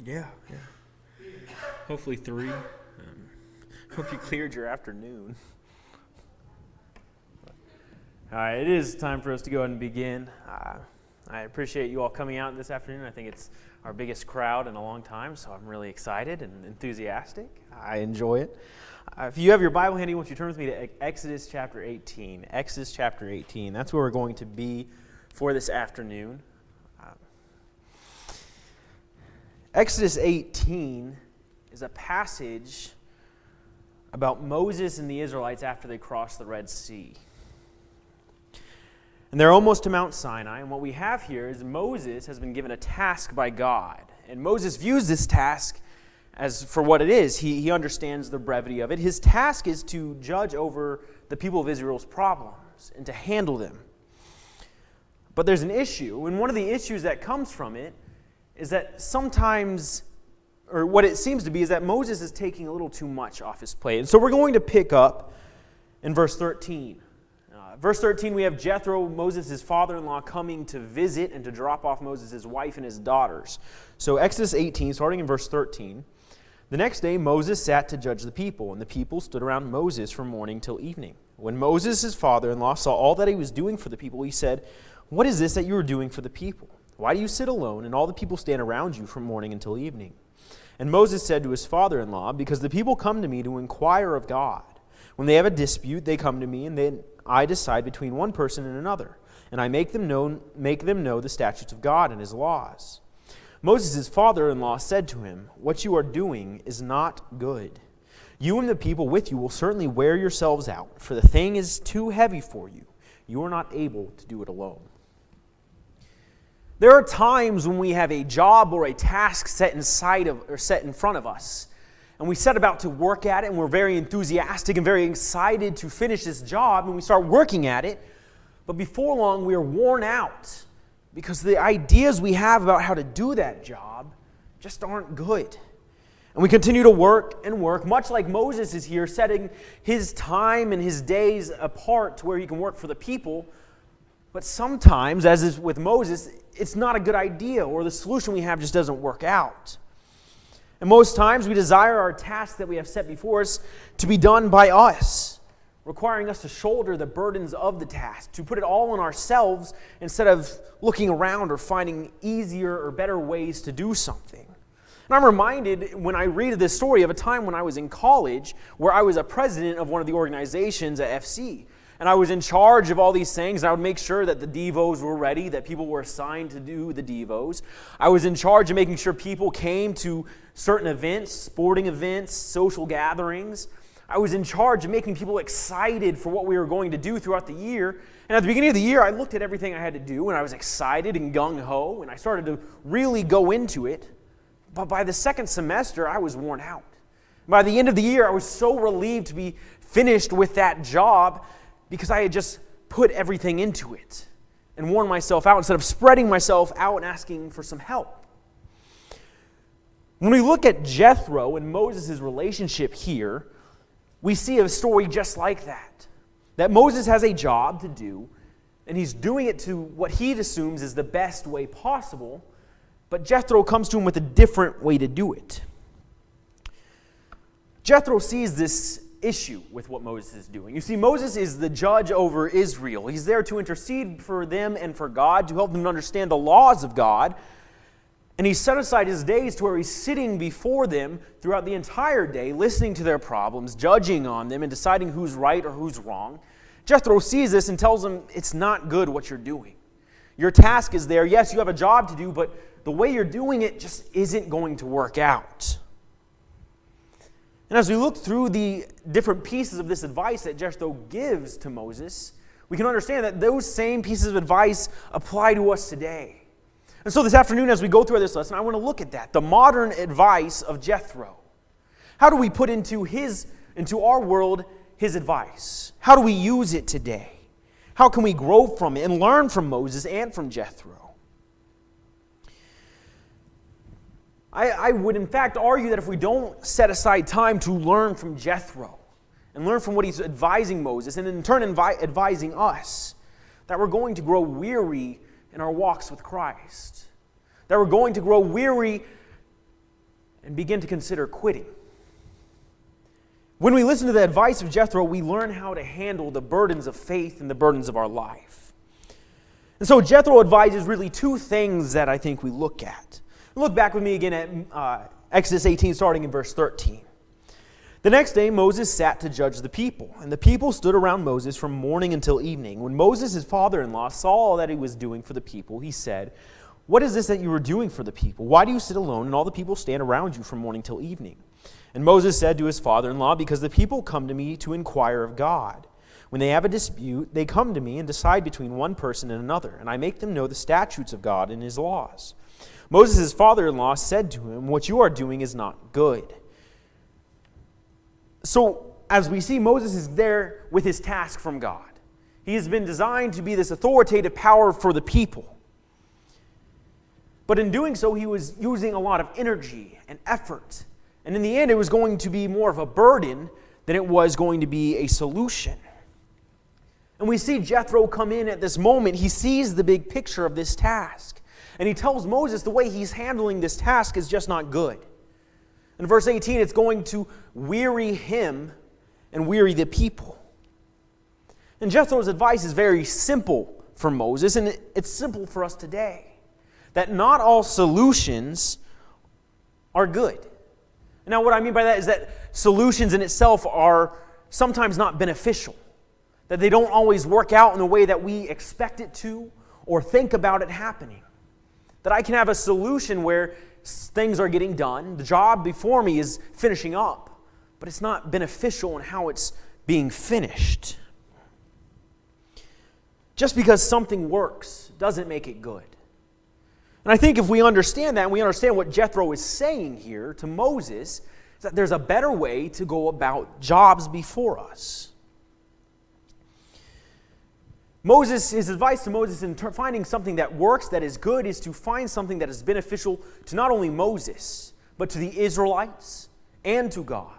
Yeah. Hopefully 3. Hope you cleared your afternoon. All right, it is time for us to go ahead and begin. I appreciate you all coming out this afternoon. I think it's our biggest crowd in a long time, so I'm really excited and enthusiastic. I enjoy it. If you have your Bible handy, won't you turn with me to Exodus chapter 18. Exodus chapter 18. That's where we're going to be for this afternoon. Exodus 18 is a passage about Moses and the Israelites after they crossed the Red Sea. And they're almost to Mount Sinai, and what we have here is Moses has been given a task by God. And Moses views this task as for what it is. He understands the brevity of it. His task is to judge over the people of Israel's problems and to handle them. But there's an issue, and one of the issues that comes from it is that sometimes, or what it seems to be, is that Moses is taking a little too much off his plate. And so we're going to pick up in verse 13. Verse 13, we have Jethro, Moses' father-in-law, coming to visit and to drop off Moses' wife and his daughters. So Exodus 18, starting in verse 13. The next day Moses sat to judge the people, and the people stood around Moses from morning till evening. When Moses, his father-in-law, saw all that he was doing for the people, he said, "What is this that you are doing for the people? Why do you sit alone, and all the people stand around you from morning until evening?" And Moses said to his father-in-law, "Because the people come to me to inquire of God. When they have a dispute, they come to me, and then I decide between one person and another, and I make them know the statutes of God and his laws." Moses' father-in-law said to him, "What you are doing is not good. You and the people with you will certainly wear yourselves out, for the thing is too heavy for you. You are not able to do it alone." There are times when we have a job or a task set in front of us, and we set about to work at it, and we're very enthusiastic and very excited to finish this job, and we start working at it. But before long, we are worn out because the ideas we have about how to do that job just aren't good. And we continue to work and work, much like Moses is here, setting his time and his days apart to where he can work for the people. But sometimes, as is with Moses, it's not a good idea, or the solution we have just doesn't work out. And most times we desire our tasks that we have set before us to be done by us, requiring us to shoulder the burdens of the task, to put it all on ourselves instead of looking around or finding easier or better ways to do something. And I'm reminded when I read this story of a time when I was in college where I was a president of one of the organizations at FC. And I was in charge of all these things. I would make sure that the devos were ready, that people were assigned to do the devos. I was in charge of making sure people came to certain events, sporting events, social gatherings. I was in charge of making people excited for what we were going to do throughout the year. And at the beginning of the year, I looked at everything I had to do, and I was excited and gung-ho, and I started to really go into it. But by the second semester, I was worn out. By the end of the year, I was so relieved to be finished with that job because I had just put everything into it and worn myself out instead of spreading myself out and asking for some help. When we look at Jethro and Moses' relationship here, we see a story just like that. That Moses has a job to do, and he's doing it to what he assumes is the best way possible, but Jethro comes to him with a different way to do it. Jethro sees this issue with what Moses is doing. You see, Moses is the judge over Israel. He's there to intercede for them and for God, to help them understand the laws of God. And he's set aside his days to where he's sitting before them throughout the entire day, listening to their problems, judging on them, and deciding who's right or who's wrong. Jethro sees this and tells him, it's not good what you're doing. Your task is there. Yes, you have a job to do, but the way you're doing it just isn't going to work out. And as we look through the different pieces of this advice that Jethro gives to Moses, we can understand that those same pieces of advice apply to us today. And so this afternoon, as we go through this lesson, I want to look at that, the modern advice of Jethro. How do we put into our world his advice? How do we use it today? How can we grow from it and learn from Moses and from Jethro? I would in fact argue that if we don't set aside time to learn from Jethro and learn from what he's advising Moses and in turn advising us, that we're going to grow weary in our walks with Christ. That we're going to grow weary and begin to consider quitting. When we listen to the advice of Jethro, we learn how to handle the burdens of faith and the burdens of our life. And so Jethro advises really two things that I think we look at. Look back with me again at Exodus 18, starting in verse 13. The next day Moses sat to judge the people, and the people stood around Moses from morning until evening. When Moses, his father-in-law, saw all that he was doing for the people, he said, "What is this that you are doing for the people? Why do you sit alone and all the people stand around you from morning till evening?" And Moses said to his father-in-law, "Because the people come to me to inquire of God. When they have a dispute, they come to me and decide between one person and another, and I make them know the statutes of God and his laws." Moses' father-in-law said to him, "What you are doing is not good." So, as we see, Moses is there with his task from God. He has been designed to be this authoritative power for the people. But in doing so, he was using a lot of energy and effort. And in the end, it was going to be more of a burden than it was going to be a solution. And we see Jethro come in at this moment. He sees the big picture of this task. And he tells Moses the way he's handling this task is just not good. In verse 18, it's going to weary him and weary the people. And Jethro's advice is very simple for Moses, and it's simple for us today. That not all solutions are good. Now, what I mean by that is that solutions in itself are sometimes not beneficial. That they don't always work out in the way that we expect it to or think about it happening. That I can have a solution where things are getting done, the job before me is finishing up, but it's not beneficial in how it's being finished. Just because something works doesn't make it good. And I think if we understand that, and we understand what Jethro is saying here to Moses, is that there's a better way to go about jobs before us. His advice to Moses in finding something that works, that is good, is to find something that is beneficial to not only Moses, but to the Israelites and to God.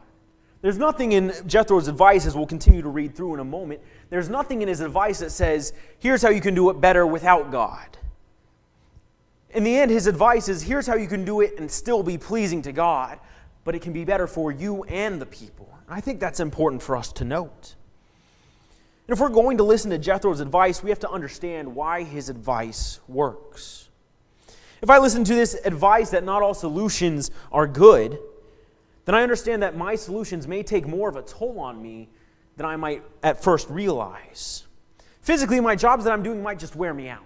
There's nothing in Jethro's advice, as we'll continue to read through in a moment, there's nothing in his advice that says, here's how you can do it better without God. In the end, his advice is, here's how you can do it and still be pleasing to God, but it can be better for you and the people. And I think that's important for us to note. And if we're going to listen to Jethro's advice, we have to understand why his advice works. If I listen to this advice that not all solutions are good, then I understand that my solutions may take more of a toll on me than I might at first realize. Physically, my jobs that I'm doing might just wear me out.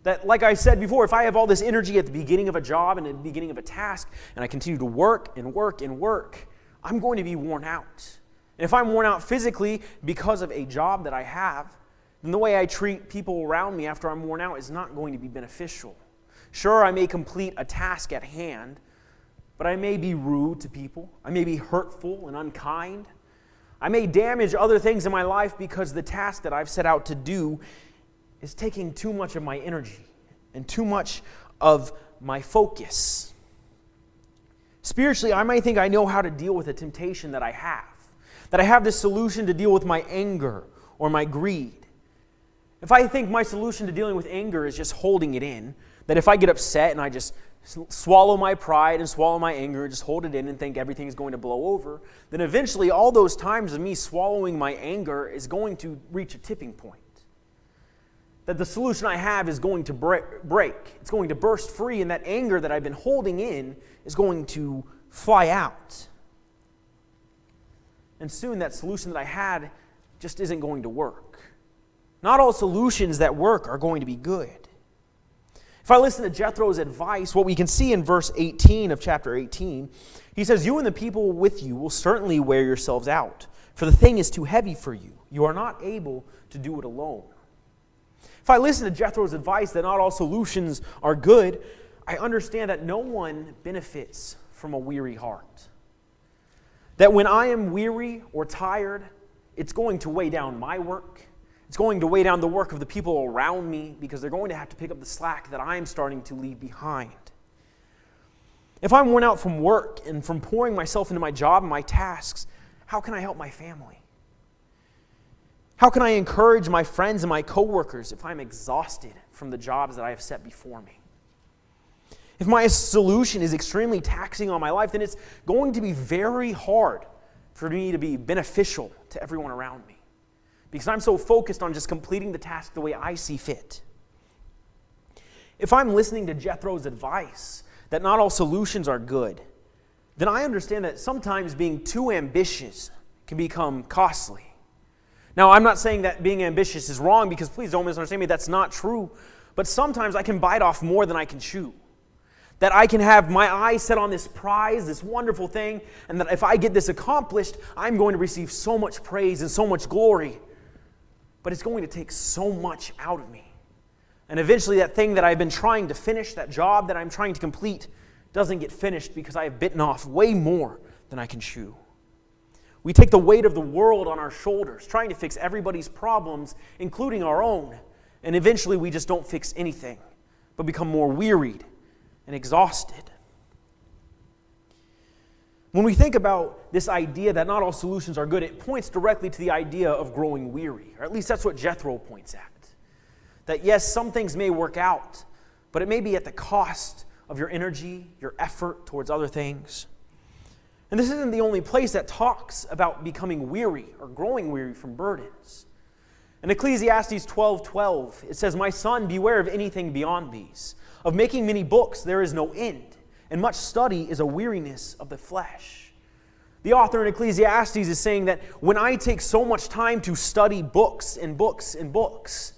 That, like I said before, if I have all this energy at the beginning of a job and at the beginning of a task, and I continue to work and work and work, I'm going to be worn out. And if I'm worn out physically because of a job that I have, then the way I treat people around me after I'm worn out is not going to be beneficial. Sure, I may complete a task at hand, but I may be rude to people. I may be hurtful and unkind. I may damage other things in my life because the task that I've set out to do is taking too much of my energy and too much of my focus. Spiritually, I might think I know how to deal with a temptation that I have this solution to deal with my anger or my greed. If I think my solution to dealing with anger is just holding it in, that if I get upset and I just swallow my pride and swallow my anger and just hold it in and think everything's going to blow over, then eventually all those times of me swallowing my anger is going to reach a tipping point. That the solution I have is going to break. It's going to burst free, and that anger that I've been holding in is going to fly out. And soon that solution that I had just isn't going to work. Not all solutions that work are going to be good. If I listen to Jethro's advice, what we can see in verse 18 of chapter 18, he says, "You and the people with you will certainly wear yourselves out, for the thing is too heavy for you. You are not able to do it alone." If I listen to Jethro's advice that not all solutions are good, I understand that no one benefits from a weary heart. That when I am weary or tired, it's going to weigh down my work. It's going to weigh down the work of the people around me because they're going to have to pick up the slack that I'm starting to leave behind. If I'm worn out from work and from pouring myself into my job and my tasks, how can I help my family? How can I encourage my friends and my coworkers if I'm exhausted from the jobs that I have set before me? If my solution is extremely taxing on my life, then it's going to be very hard for me to be beneficial to everyone around me, because I'm so focused on just completing the task the way I see fit. If I'm listening to Jethro's advice that not all solutions are good, then I understand that sometimes being too ambitious can become costly. Now, I'm not saying that being ambitious is wrong, because please don't misunderstand me, that's not true. But sometimes I can bite off more than I can chew. That I can have my eyes set on this prize, this wonderful thing, and that if I get this accomplished, I'm going to receive so much praise and so much glory. But it's going to take so much out of me. And eventually that thing that I've been trying to finish, that job that I'm trying to complete, doesn't get finished because I have bitten off way more than I can chew. We take the weight of the world on our shoulders, trying to fix everybody's problems, including our own. And eventually we just don't fix anything, but become more wearied and exhausted. When we think about this idea that not all solutions are good, it points directly to the idea of growing weary, or at least that's what Jethro points at. That yes, some things may work out, but it may be at the cost of your energy, your effort towards other things. And this isn't the only place that talks about becoming weary or growing weary from burdens. In Ecclesiastes 12:12, it says, "My son, beware of anything beyond these. Of making many books there is no end, and much study is a weariness of the flesh." The author in Ecclesiastes is saying that when I take so much time to study books and books and books,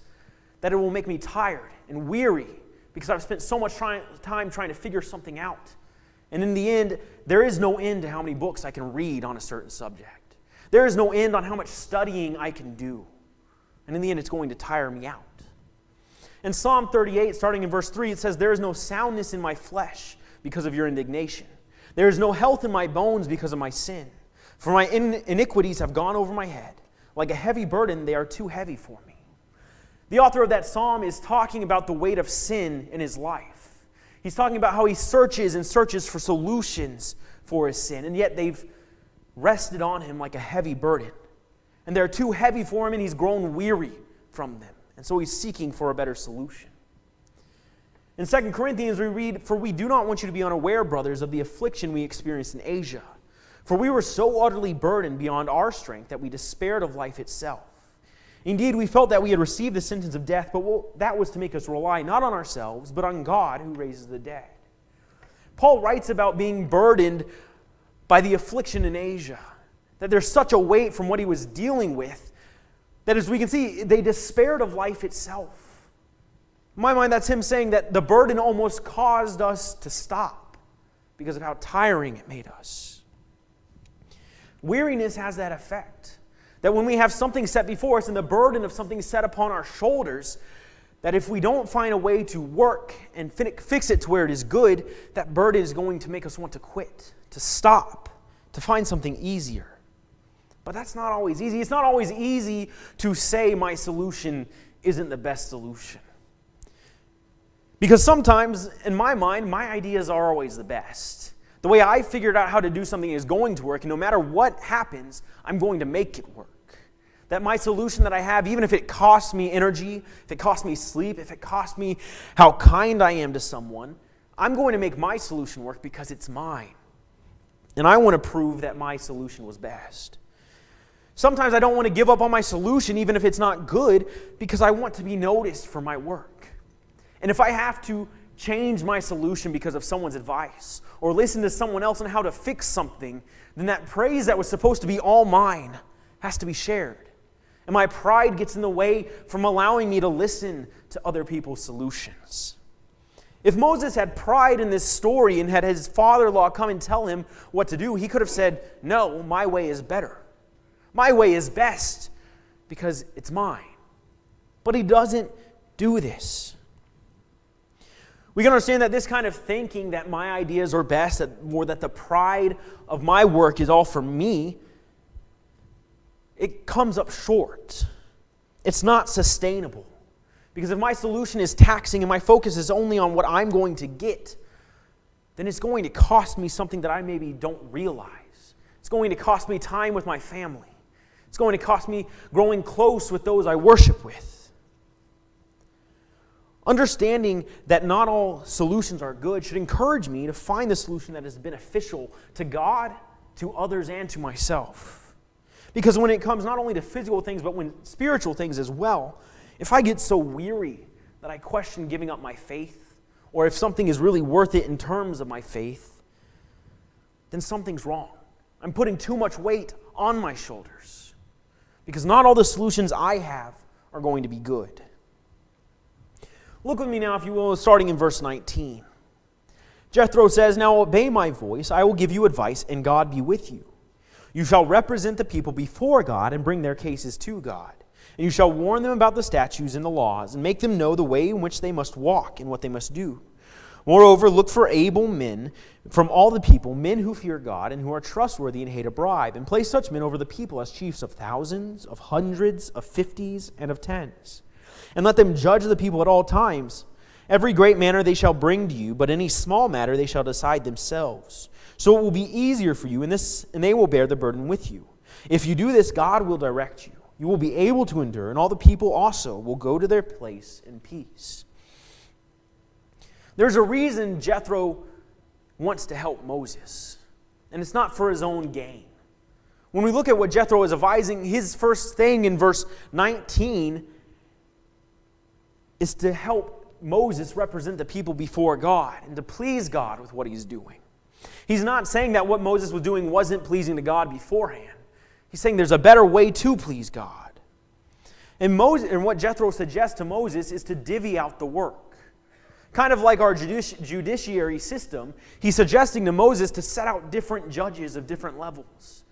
that it will make me tired and weary because I've spent so much time trying to figure something out. And in the end, there is no end to how many books I can read on a certain subject. There is no end on how much studying I can do. And in the end, it's going to tire me out. In Psalm 38, starting in verse 3, it says, "There is no soundness in my flesh because of your indignation. There is no health in my bones because of my sin. For my iniquities have gone over my head. Like a heavy burden, they are too heavy for me." The author of that psalm is talking about the weight of sin in his life. He's talking about how he searches and searches for solutions for his sin, and yet they've rested on him like a heavy burden. And they're too heavy for him, and he's grown weary from them. And so he's seeking for a better solution. In 2 Corinthians, we read, "For we do not want you to be unaware, brothers, of the affliction we experienced in Asia. For we were so utterly burdened beyond our strength that we despaired of life itself. Indeed, we felt that we had received the sentence of death, but that was to make us rely not on ourselves, but on God who raises the dead." Paul writes about being burdened by the affliction in Asia, that there's such a weight from what he was dealing with, that as we can see, they despaired of life itself. In my mind, that's him saying that the burden almost caused us to stop because of how tiring it made us. Weariness has that effect. That when we have something set before us and the burden of something set upon our shoulders, that if we don't find a way to work and fix it to where it is good, that burden is going to make us want to quit, to stop, to find something easier. But that's not always easy. It's not always easy to say my solution isn't the best solution. Because sometimes, in my mind, my ideas are always the best. The way I figured out how to do something is going to work, and no matter what happens, I'm going to make it work. That my solution that I have, even if it costs me energy, if it costs me sleep, if it costs me how kind I am to someone, I'm going to make my solution work because it's mine. And I want to prove that my solution was best. Sometimes I don't want to give up on my solution, even if it's not good, because I want to be noticed for my work. And if I have to change my solution because of someone's advice, or listen to someone else on how to fix something, then that praise that was supposed to be all mine has to be shared. And my pride gets in the way from allowing me to listen to other people's solutions. If Moses had pride in this story and had his father-in-law come and tell him what to do, he could have said, "No, my way is better. My way is best because it's mine." But he doesn't do this. We can understand that this kind of thinking that my ideas are best, or that the pride of my work is all for me, it comes up short. It's not sustainable. Because if my solution is taxing and my focus is only on what I'm going to get, then it's going to cost me something that I maybe don't realize. It's going to cost me time with my family. It's going to cost me growing close with those I worship with. Understanding that not all solutions are good should encourage me to find the solution that is beneficial to God, to others, and to myself. Because when it comes not only to physical things, but when spiritual things as well, if I get so weary that I question giving up my faith, or if something is really worth it in terms of my faith, then something's wrong. I'm putting too much weight on my shoulders. Because not all the solutions I have are going to be good. Look with me now, if you will, starting in verse 19. Jethro says, "Now obey my voice, I will give you advice, and God be with you. You shall represent the people before God and bring their cases to God. And you shall warn them about the statutes and the laws, and make them know the way in which they must walk and what they must do. Moreover, look for able men from all the people, men who fear God and who are trustworthy and hate a bribe, and place such men over the people as chiefs of thousands, of hundreds, of fifties, and of tens. And let them judge the people at all times. Every great matter they shall bring to you, but any small matter they shall decide themselves. So it will be easier for you, and they will bear the burden with you. If you do this, God will direct you. You will be able to endure, and all the people also will go to their place in peace." There's a reason Jethro wants to help Moses, and it's not for his own gain. When we look at what Jethro is advising, his first thing in verse 19 is to help Moses represent the people before God and to please God with what he's doing. He's not saying that what Moses was doing wasn't pleasing to God beforehand. He's saying there's a better way to please God. And what Jethro suggests to Moses is to divvy out the work. Kind of like our judiciary system, he's suggesting to Moses to set out different judges of different levels.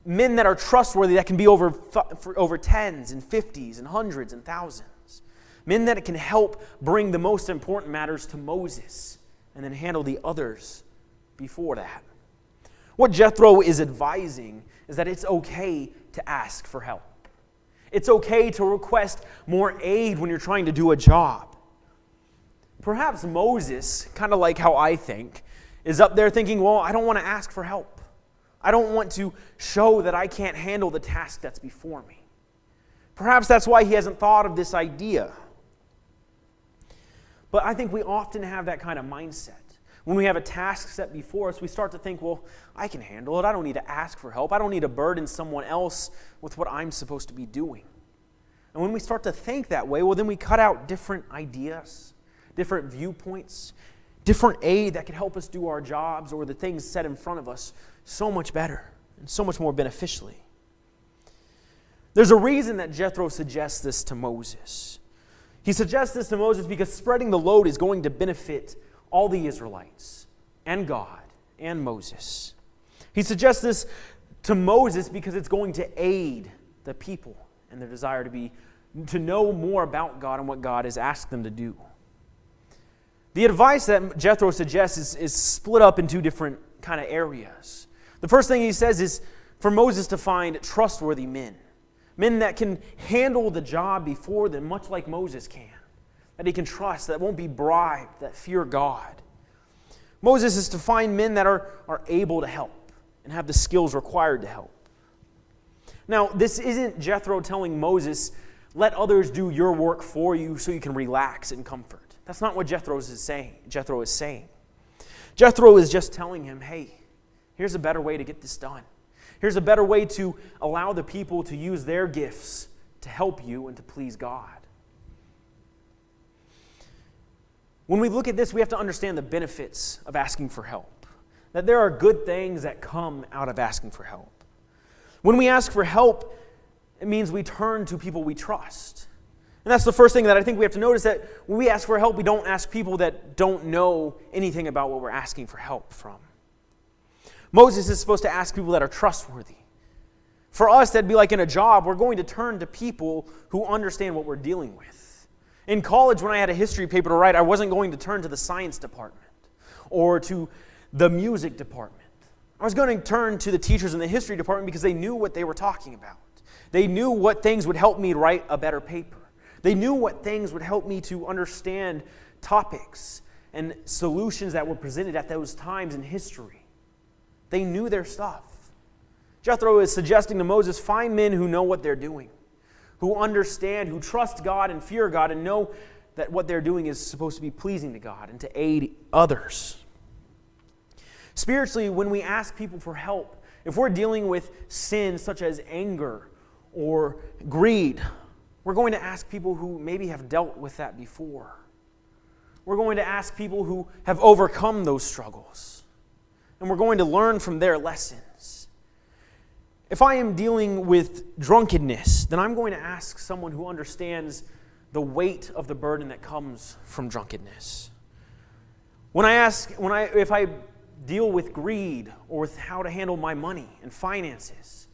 Men that are trustworthy, that can be over tens and fifties and hundreds and thousands. Men that can help bring the most important matters to Moses and then handle the others before that. What Jethro is advising is that it's okay to ask for help. It's okay to request more aid when you're trying to do a job. Perhaps Moses, kind of like how I think, is up there thinking, well, I don't want to ask for help. I don't want to show that I can't handle the task that's before me. Perhaps that's why he hasn't thought of this idea. But I think we often have that kind of mindset. When we have a task set before us, we start to think, well, I can handle it. I don't need to ask for help. I don't need to burden someone else with what I'm supposed to be doing. And when we start to think that way, well, then we cut out different ideas, different viewpoints, different aid that can help us do our jobs or the things set in front of us so much better and so much more beneficially. There's a reason that Jethro suggests this to Moses. He suggests this to Moses because spreading the load is going to benefit all the Israelites and God and Moses. He suggests this to Moses because it's going to aid the people in their desire to know more about God and what God has asked them to do. The advice that Jethro suggests is split up in two different kind of areas. The first thing he says is for Moses to find trustworthy men. Men that can handle the job before them, much like Moses can. That he can trust, that won't be bribed, that fear God. Moses is to find men that are able to help and have the skills required to help. Now, this isn't Jethro telling Moses, let others do your work for you so you can relax in comfort. That's not what Jethro is saying. Jethro is just telling him, hey, here's a better way to get this done. Here's a better way to allow the people to use their gifts to help you and to please God. When we look at this, we have to understand the benefits of asking for help. That there are good things that come out of asking for help. When we ask for help, it means we turn to people we trust. And that's the first thing that I think we have to notice, that when we ask for help, we don't ask people that don't know anything about what we're asking for help from. Moses is supposed to ask people that are trustworthy. For us, that'd be like in a job, we're going to turn to people who understand what we're dealing with. In college, when I had a history paper to write, I wasn't going to turn to the science department or to the music department. I was going to turn to the teachers in the history department because they knew what they were talking about. They knew what things would help me write a better paper. They knew what things would help me to understand topics and solutions that were presented at those times in history. They knew their stuff. Jethro is suggesting to Moses, find men who know what they're doing, who understand, who trust God and fear God, and know that what they're doing is supposed to be pleasing to God and to aid others. Spiritually, when we ask people for help, if we're dealing with sins such as anger or greed, we're going to ask people who maybe have dealt with that before. We're going to ask people who have overcome those struggles. And we're going to learn from their lessons. If I am dealing with drunkenness, then I'm going to ask someone who understands the weight of the burden that comes from drunkenness. If I deal with greed or with how to handle my money and finances,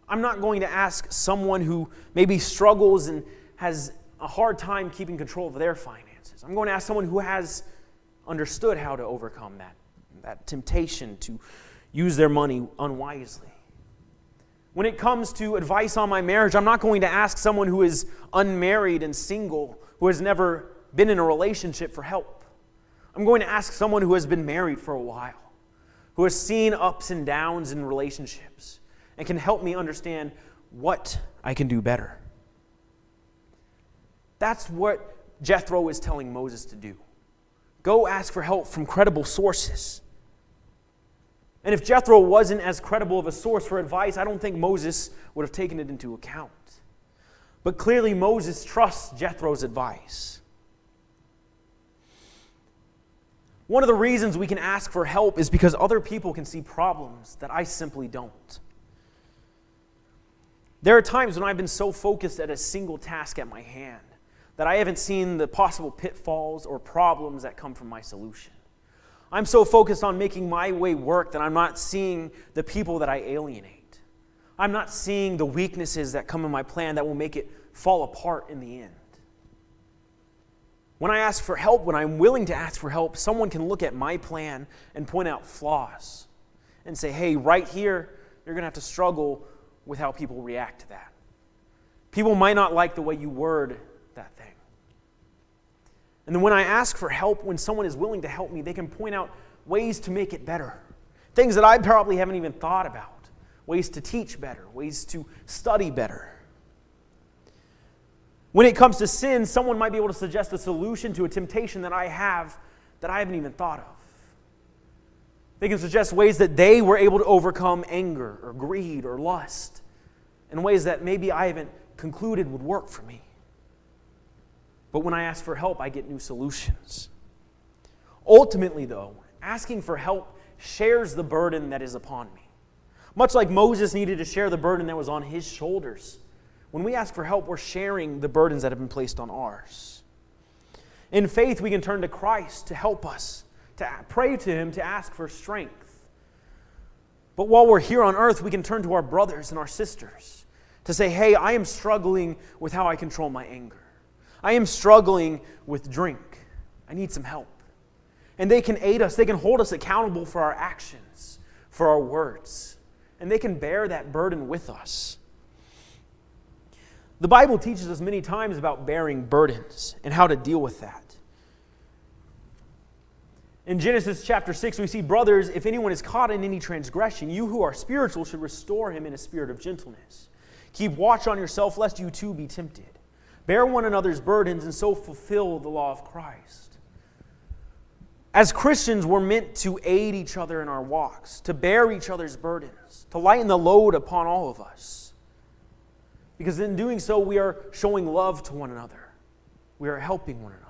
I'm not going to ask someone who maybe struggles and has a hard time keeping control of their finances. I'm going to ask someone who has understood how to overcome that temptation to use their money unwisely. When it comes to advice on my marriage, I'm not going to ask someone who is unmarried and single, who has never been in a relationship for help. I'm going to ask someone who has been married for a while, who has seen ups and downs in relationships, and can help me understand what I can do better. That's what Jethro is telling Moses to do. Go ask for help from credible sources. And if Jethro wasn't as credible of a source for advice, I don't think Moses would have taken it into account. But clearly Moses trusts Jethro's advice. One of the reasons we can ask for help is because other people can see problems that I simply don't. There are times when I've been so focused at a single task at my hand that I haven't seen the possible pitfalls or problems that come from my solution. I'm so focused on making my way work that I'm not seeing the people that I alienate. I'm not seeing the weaknesses that come in my plan that will make it fall apart in the end. When I ask for help, when I'm willing to ask for help, someone can look at my plan and point out flaws and say, hey, right here, you're going to have to struggle with how people react to that. People might not like the way you word that thing. And then when I ask for help, when someone is willing to help me, they can point out ways to make it better. Things that I probably haven't even thought about. Ways to teach better. Ways to study better. When it comes to sin, someone might be able to suggest a solution to a temptation that I have that I haven't even thought of. They can suggest ways that they were able to overcome anger or greed or lust in ways that maybe I haven't concluded would work for me. But when I ask for help, I get new solutions. Ultimately, though, asking for help shares the burden that is upon me. Much like Moses needed to share the burden that was on his shoulders. When we ask for help, we're sharing the burdens that have been placed on ours. In faith, we can turn to Christ to help us, to pray to Him, to ask for strength. But while we're here on earth, we can turn to our brothers and our sisters to say, hey, I am struggling with how I control my anger. I am struggling with drink. I need some help. And they can aid us. They can hold us accountable for our actions, for our words. And they can bear that burden with us. The Bible teaches us many times about bearing burdens and how to deal with that. In Genesis chapter 6, we see, brothers, if anyone is caught in any transgression, you who are spiritual should restore him in a spirit of gentleness. Keep watch on yourself, lest you too be tempted. Bear one another's burdens and so fulfill the law of Christ. As Christians, we're meant to aid each other in our walks, to bear each other's burdens, to lighten the load upon all of us. Because in doing so, we are showing love to one another. We are helping one another.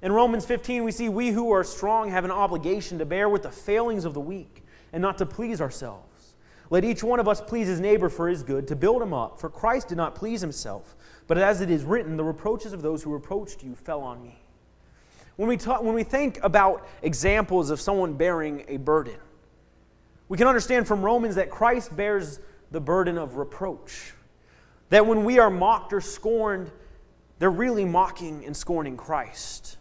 In Romans 15, we see we who are strong have an obligation to bear with the failings of the weak and not to please ourselves. Let each one of us please his neighbor for his good, to build him up. For Christ did not please himself, but as it is written, the reproaches of those who reproached you fell on me. When we think about examples of someone bearing a burden, we can understand from Romans that Christ bears the burden of reproach. That when we are mocked or scorned, they're really mocking and scorning Christ.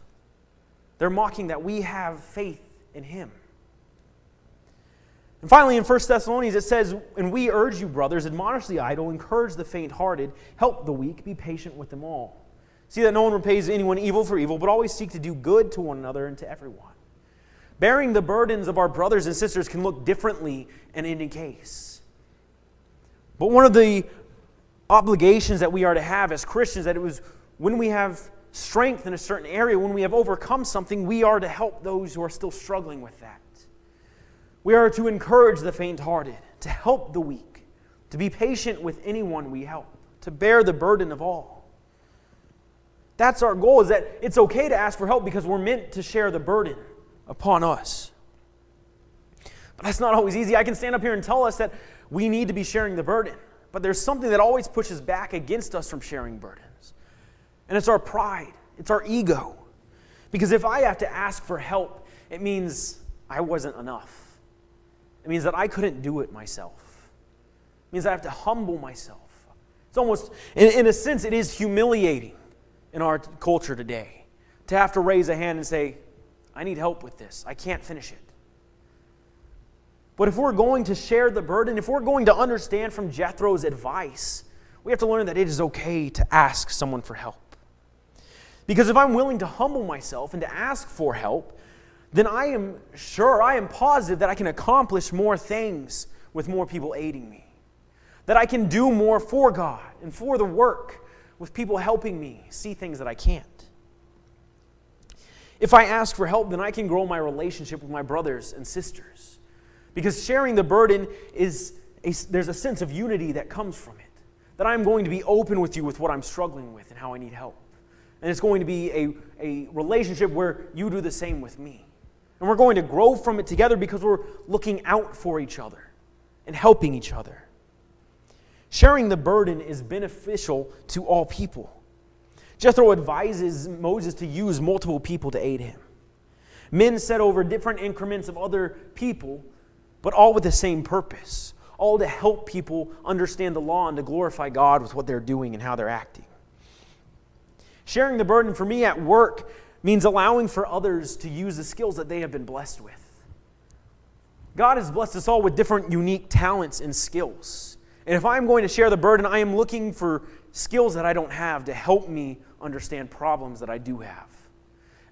They're mocking that we have faith in Him. And finally, in 1 Thessalonians, it says, and we urge you, brothers, admonish the idle, encourage the faint-hearted, help the weak, be patient with them all. See that no one repays anyone evil for evil, but always seek to do good to one another and to everyone. Bearing the burdens of our brothers and sisters can look differently in any case. But one of the obligations that we are to have as Christians, that it was when we have strength in a certain area, when we have overcome something, we are to help those who are still struggling with that. We are to encourage the faint-hearted, to help the weak, to be patient with anyone we help, to bear the burden of all. That's our goal, is that it's okay to ask for help because we're meant to share the burden upon us. But that's not always easy. I can stand up here and tell us that we need to be sharing the burden, but there's something that always pushes back against us from sharing burdens. And it's our pride. It's our ego. Because if I have to ask for help, it means I wasn't enough. It means that I couldn't do it myself. It means I have to humble myself. It's almost, in a sense, it is humiliating in our culture today to have to raise a hand and say, I need help with this. I can't finish it. But if we're going to share the burden, if we're going to understand from Jethro's advice, we have to learn that it is okay to ask someone for help. Because if I'm willing to humble myself and to ask for help, then I am positive that I can accomplish more things with more people aiding me. That I can do more for God and for the work with people helping me see things that I can't. If I ask for help, then I can grow my relationship with my brothers and sisters. Because sharing the burden there's a sense of unity that comes from it. That I'm going to be open with you with what I'm struggling with and how I need help. And it's going to be a relationship where you do the same with me. And we're going to grow from it together because we're looking out for each other and helping each other. Sharing the burden is beneficial to all people. Jethro advises Moses to use multiple people to aid him. Men set over different increments of other people, but all with the same purpose. All to help people understand the law and to glorify God with what they're doing and how they're acting. Sharing the burden for me at work means allowing for others to use the skills that they have been blessed with. God has blessed us all with different unique talents and skills. And if I'm going to share the burden, I am looking for skills that I don't have to help me understand problems that I do have.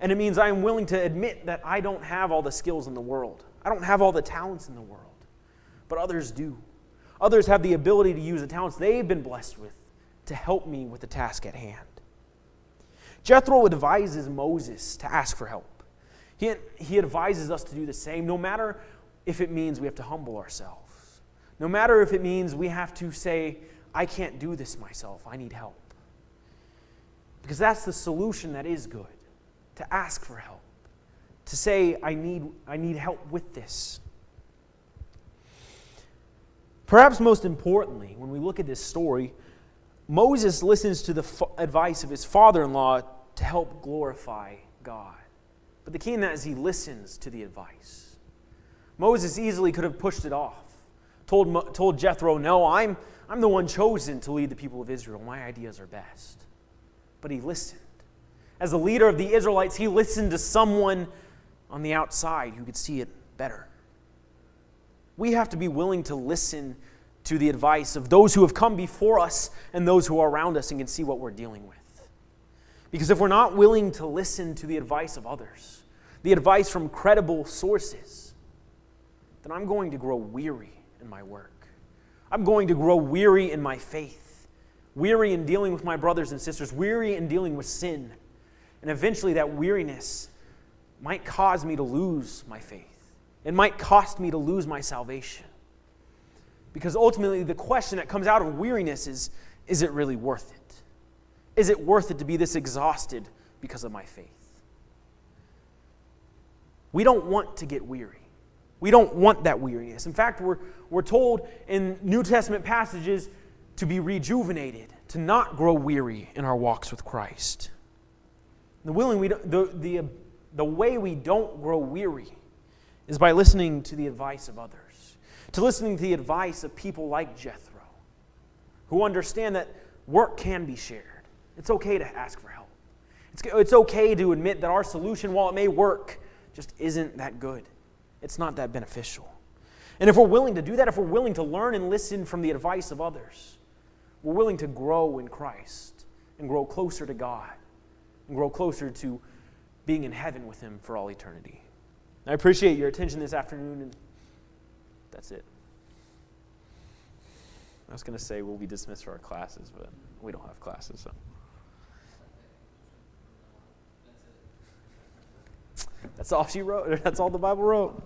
And it means I am willing to admit that I don't have all the skills in the world. I don't have all the talents in the world. But others do. Others have the ability to use the talents they've been blessed with to help me with the task at hand. Jethro advises Moses to ask for help. He advises us to do the same, no matter if it means we have to humble ourselves. No matter if it means we have to say, I can't do this myself, I need help. Because that's the solution that is good, to ask for help. To say, I need help with this. Perhaps most importantly, when we look at this story, Moses listens to the advice of his father-in-law to help glorify God. But the key in that is he listens to the advice. Moses easily could have pushed it off. Told Jethro, no, I'm the one chosen to lead the people of Israel. My ideas are best. But he listened. As the leader of the Israelites, he listened to someone on the outside who could see it better. We have to be willing to listen to the advice of those who have come before us and those who are around us and can see what we're dealing with. Because if we're not willing to listen to the advice of others, the advice from credible sources, then I'm going to grow weary in my work. I'm going to grow weary in my faith, weary in dealing with my brothers and sisters, weary in dealing with sin. And eventually that weariness might cause me to lose my faith. It might cost me to lose my salvation. Because ultimately the question that comes out of weariness is it really worth it? Is it worth it to be this exhausted because of my faith? We don't want to get weary. We don't want that weariness. In fact, we're told in New Testament passages to be rejuvenated, to not grow weary in our walks with Christ. The way we don't grow weary is by listening to the advice of others, to listening to the advice of people like Jethro, who understand that work can be shared. It's okay to ask for help. It's okay to admit that our solution, while it may work, just isn't that good. It's not that beneficial. And if we're willing to do that, if we're willing to learn and listen from the advice of others, we're willing to grow in Christ and grow closer to God and grow closer to being in heaven with Him for all eternity. I appreciate your attention this afternoon, and that's it. I was going to say we'll be dismissed for our classes, but we don't have classes, so. That's all she wrote. That's all the Bible wrote.